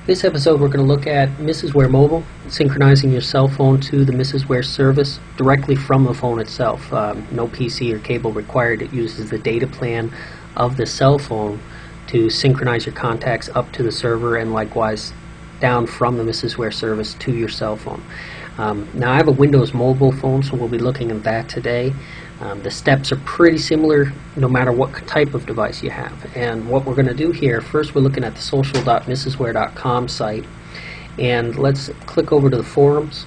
This episode we're going to look at Mrs. Ware Mobile, synchronizing your cell phone to the Mrs. Ware service directly from the phone itself. No PC or cable required. It uses the data plan of the cell phone to synchronize your contacts up to the server and likewise down from the Mrs. Ware service to your cell phone. Now I have a Windows mobile phone, so we'll be looking at that today. The steps are pretty similar no matter what type of device you have. And what we're going to do here, first we're looking at the social.mrsware.com site, and let's click over to the forums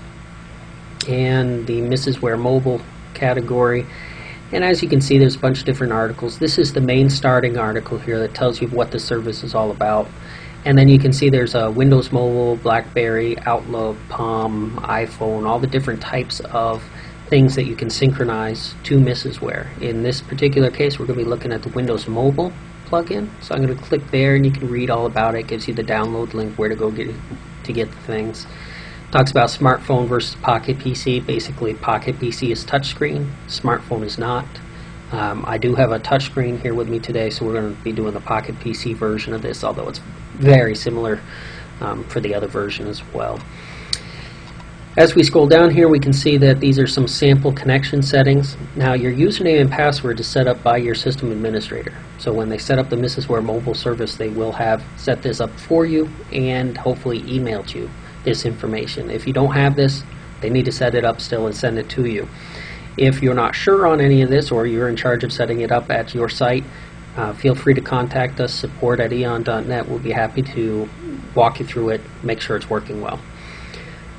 and the Mrs. Ware Mobile category. And as you can see, there's a bunch of different articles. This is the main starting article here that tells you what the service is all about. And then you can see there's a Windows Mobile, BlackBerry, Outlook, Palm, iPhone, all the different types of things that you can synchronize to Mrs. Ware. In this particular case, we're going to be looking at the Windows Mobile plugin. So I'm going to click there and you can read all about it. It gives you the download link where to go get the things. Talks about smartphone versus Pocket PC. Basically, Pocket PC is touchscreen, smartphone is not. I do have a touchscreen here with me today, so we're going to be doing the Pocket PC version of this, although it's very similar for the other version as well. As we scroll down here, we can see that these are some sample connection settings. Now, your username and password is set up by your system administrator. So when they set up the Mrs. Ware mobile service, they will have set this up for you and hopefully emailed you this information. If you don't have this, they need to set it up still and send it to you. If you're not sure on any of this or you're in charge of setting it up at your site, feel free to contact us, support@eon.net. We'll be happy to walk you through it, make sure it's working well.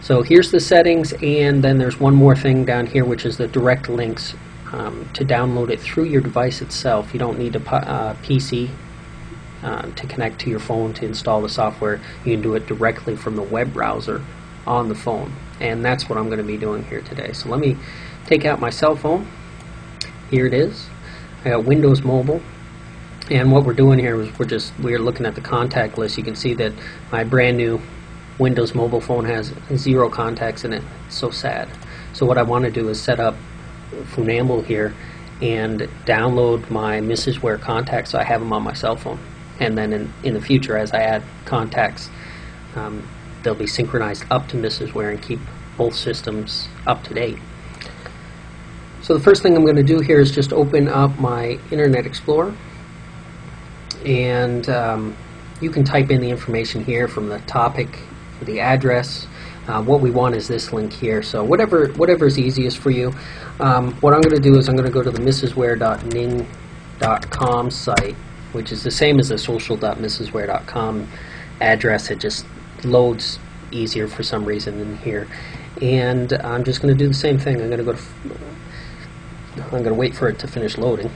So here's the settings, and then there's one more thing down here, which is the direct links to download it through your device itself. You don't need a PC to connect to your phone to install the software. You can do it directly from the web browser on the phone, and that's what I'm going to be doing here today. So let me take out my cell phone. Here it is. I got Windows Mobile, and what we're doing here is we're looking at the contact list. You can see that my brand new Windows mobile phone has 0 contacts in it. It's so sad. So what I want to do is set up Funambol here and download my Mrs. Ware contacts so I have them on my cell phone. And then in the future, as I add contacts, they'll be synchronized up to Mrs. Ware and keep both systems up to date. So the first thing I'm going to do here is just open up my Internet Explorer, and you can type in the information here from the topic, the address. What we want is this link here, so whatever is easiest for you. What I'm going to do is I'm going to go to the mrsware.ning.com site, which is the same as the social.mrsware.com address. It just loads easier for some reason in here, and I'm just going to do the same thing. I'm going to wait for it to finish loading.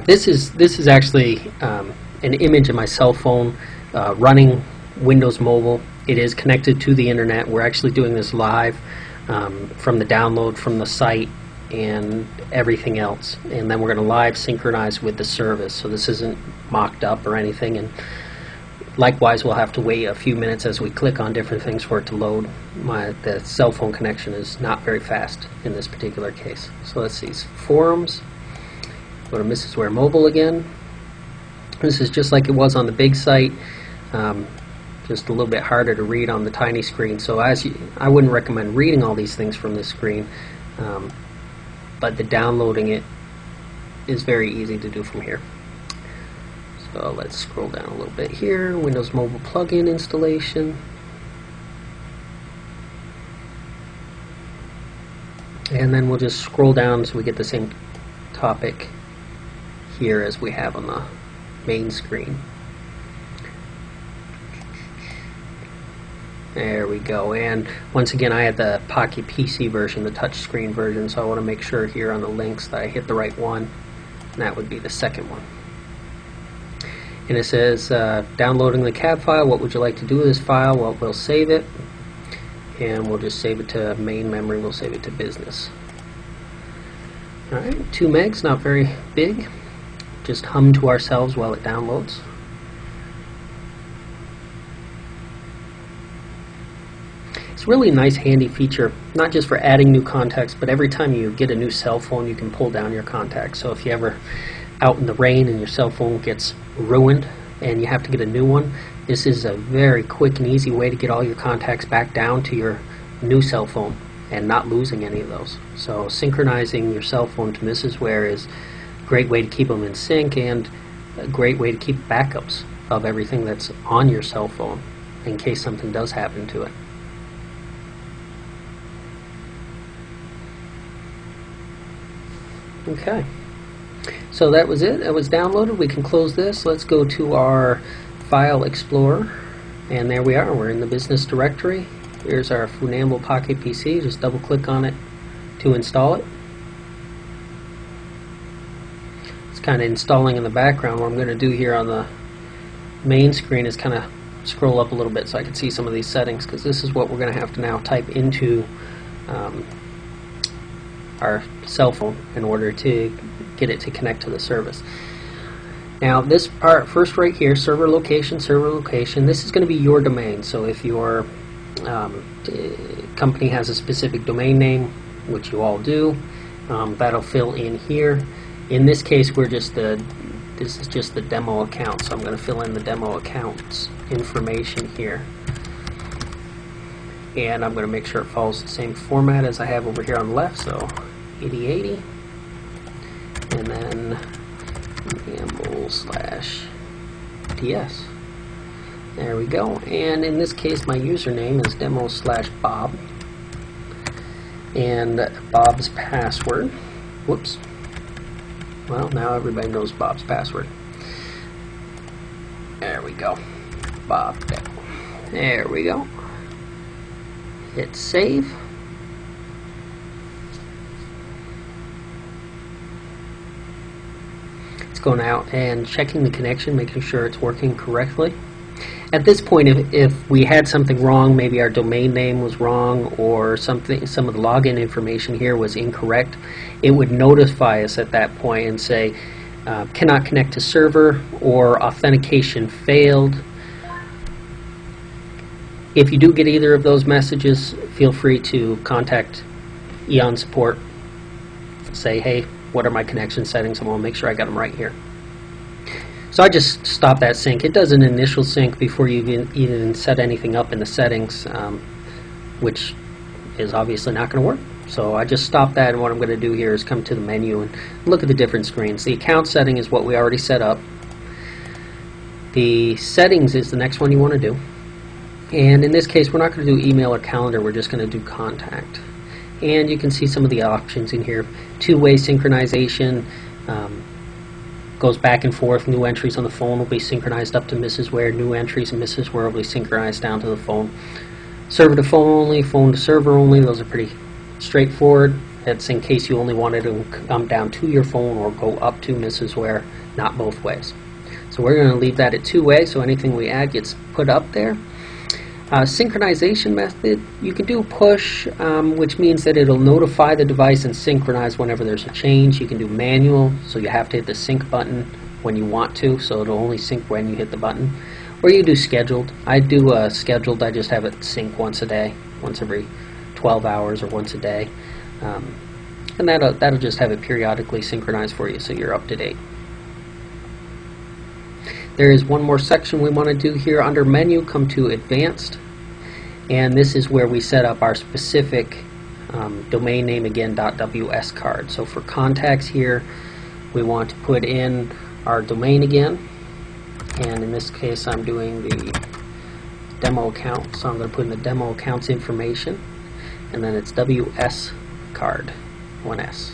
This is actually an image of my cell phone running Windows Mobile. It is connected to the internet. We're actually doing this live from the download from the site and everything else, and then we're going to live synchronize with the service, so this isn't mocked up or anything. And likewise, we'll have to wait a few minutes as we click on different things for it to load. The cell phone connection is not very fast in this particular case. So let's see, forums, go to Mrs. Ware Mobile again. This is just like it was on the big site, just a little bit harder to read on the tiny screen. So I wouldn't recommend reading all these things from this screen, but the downloading it is very easy to do from here. So let's scroll down a little bit here. Windows Mobile plugin installation. And then we'll just scroll down so we get the same topic here as we have on the main screen. There we go. And once again, I had the Pocket PC version, the touchscreen version, so I want to make sure here on the links that I hit the right one, and that would be the second one. And it says downloading the CAD file. What would you like to do with this file? Well, we'll save it, and we'll just save it to main memory. We'll save it to business. Alright, 2 megs, not very big. Just hum to ourselves while it downloads. It's really a nice handy feature, not just for adding new contacts, but every time you get a new cell phone you can pull down your contacts. So if you ever out in the rain and your cell phone gets ruined, and you have to get a new one, this is a very quick and easy way to get all your contacts back down to your new cell phone and not losing any of those. So synchronizing your cell phone to Mrs. Ware is a great way to keep them in sync and a great way to keep backups of everything that's on your cell phone in case something does happen to it. Okay, so that was it. It was downloaded. We can close this. Let's go to our File Explorer, and there we are. We're in the business directory. Here's our Funambol Pocket PC. Just double click on it to install it. It's kind of installing in the background. What I'm going to do here on the main screen is kind of scroll up a little bit so I can see some of these settings, because this is what we're going to have to now type into our cell phone in order to get it to connect to the service. Now this part first right here, server location, this is going to be your domain. So if your company has a specific domain name, which you all do, that'll fill in here. In this case, this is just the demo account, so I'm going to fill in the demo account's information here. And I'm going to make sure it follows the same format as I have over here on the left, so 8080, and then Funambol/ds. There we go. And in this case, my username is demo/Bob, and Bob's password. Whoops. Well, now everybody knows Bob's password. There we go. Bob Demo. There we go. Hit save. It's going out and checking the connection, making sure it's working correctly. At this point, if we had something wrong, maybe our domain name was wrong or some of the login information here was incorrect, it would notify us at that point and say, cannot connect to server or authentication failed. If you do get either of those messages, feel free to contact Eon support. Say, hey, what are my connection settings? I want to make sure I got them right here. So I just stop that sync. It does an initial sync before you even set anything up in the settings, which is obviously not going to work. So I just stop that, and what I'm going to do here is come to the menu and look at the different screens. The account setting is what we already set up. The settings is the next one you want to do. And in this case, we're not going to do email or calendar. We're just going to do contact. And you can see some of the options in here. Two-way synchronization. Goes back and forth. New entries on the phone will be synchronized up to Mrs. Ware. New entries and Mrs. Ware will be synchronized down to the phone. Server to phone only, phone to server only. Those are pretty straightforward. That's in case you only wanted to come down to your phone or go up to Mrs. Ware, not both ways. So we're going to leave that at two-way, so anything we add gets put up there. Synchronization method, you can do push, which means that it'll notify the device and synchronize whenever there's a change. You can do manual, so you have to hit the sync button when you want to, so it'll only sync when you hit the button. Or you do scheduled. I do scheduled, I just have it sync once a day, once every 12 hours or once a day. And that'll just have it periodically synchronized for you so you're up to date. There is one more section we want to do here. Under menu, come to advanced, and this is where we set up our specific domain name again, .ws card. So for contacts here, we want to put in our domain again, and in this case I'm doing the demo account, so I'm going to put in the demo account's information, and then it's WS card, 1S.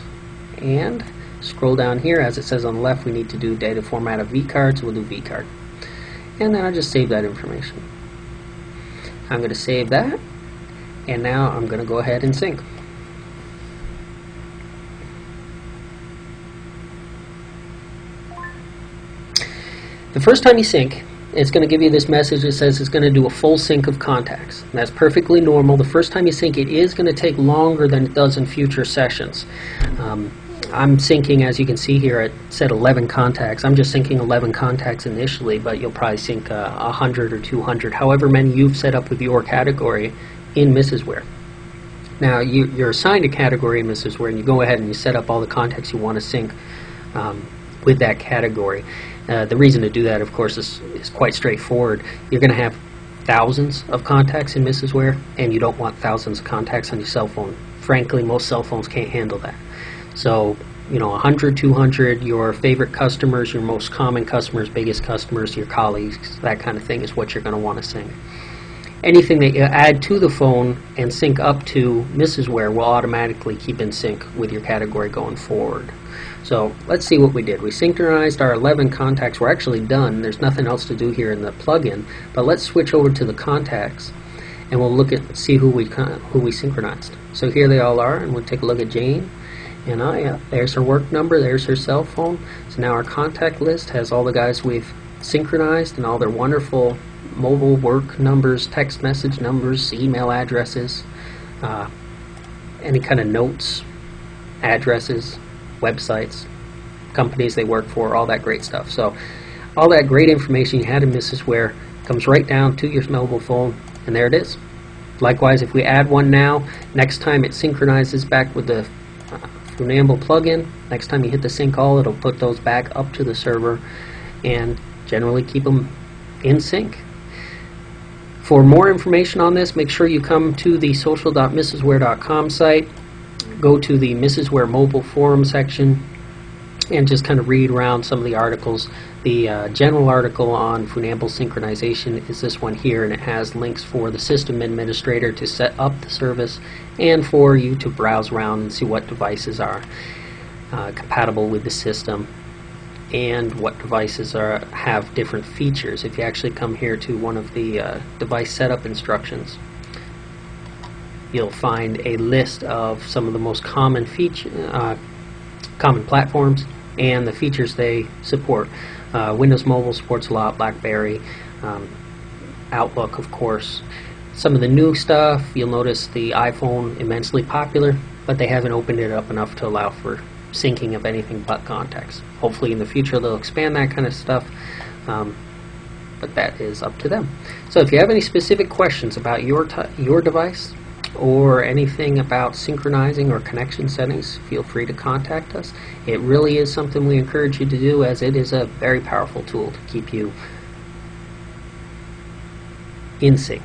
And scroll down here, as it says on the left, we need to do data format of vCard, so we'll do vCard. And then I'll just save that information. I'm going to save that, and now I'm going to go ahead and sync. The first time you sync, it's going to give you this message that says it's going to do a full sync of contacts. And that's perfectly normal. The first time you sync, it is going to take longer than it does in future sessions. I'm syncing, as you can see here, it said 11 contacts. I'm just syncing 11 contacts initially, but you'll probably sync 100 or 200, however many you've set up with your category in Mrs. Ware. Now, you're assigned a category in Mrs. Ware, and you go ahead and you set up all the contacts you want to sync with that category. The reason to do that, of course, is quite straightforward. You're going to have thousands of contacts in Mrs. Ware, and you don't want thousands of contacts on your cell phone. Frankly, most cell phones can't handle that. So, 100, 200, your favorite customers, your most common customers, biggest customers, your colleagues, that kind of thing is what you're going to want to sync. Anything that you add to the phone and sync up to Mrs. Ware will automatically keep in sync with your category going forward. So let's see what we did. We synchronized our 11 contacts. We're actually done. There's nothing else to do here in the plugin, but let's switch over to the contacts and we'll look at see who we synchronized. So here they all are, and we'll take a look at Jane. And there's her work number, there's her cell phone. So now our contact list has all the guys we've synchronized and all their wonderful mobile work numbers, text message numbers, email addresses, any kind of notes, addresses, websites, companies they work for, all that great stuff. So all that great information you had in Mrs. Ware comes right down to your mobile phone, and there it is. Likewise, if we add one now, next time it synchronizes back with the Funambol plugin. Next time you hit the sync all, it'll put those back up to the server and generally keep them in sync. For more information on this, make sure you come to the social.mrsware.com site, go to the Mrs. Ware mobile forum section, and just kind of read around some of the articles. The general article on Funambol synchronization is this one here, and it has links for the system administrator to set up the service and for you to browse around and see what devices are compatible with the system and what devices have different features. If you actually come here to one of the device setup instructions, you'll find a list of some of the most common common platforms and the features they support. Windows Mobile supports a lot, BlackBerry, Outlook, of course. Some of the new stuff, you'll notice the iPhone immensely popular, but they haven't opened it up enough to allow for syncing of anything but contacts. Hopefully in the future they'll expand that kind of stuff, but that is up to them. So if you have any specific questions about your device or anything about synchronizing or connection settings, feel free to contact us. It really is something we encourage you to do, as it is a very powerful tool to keep you in sync.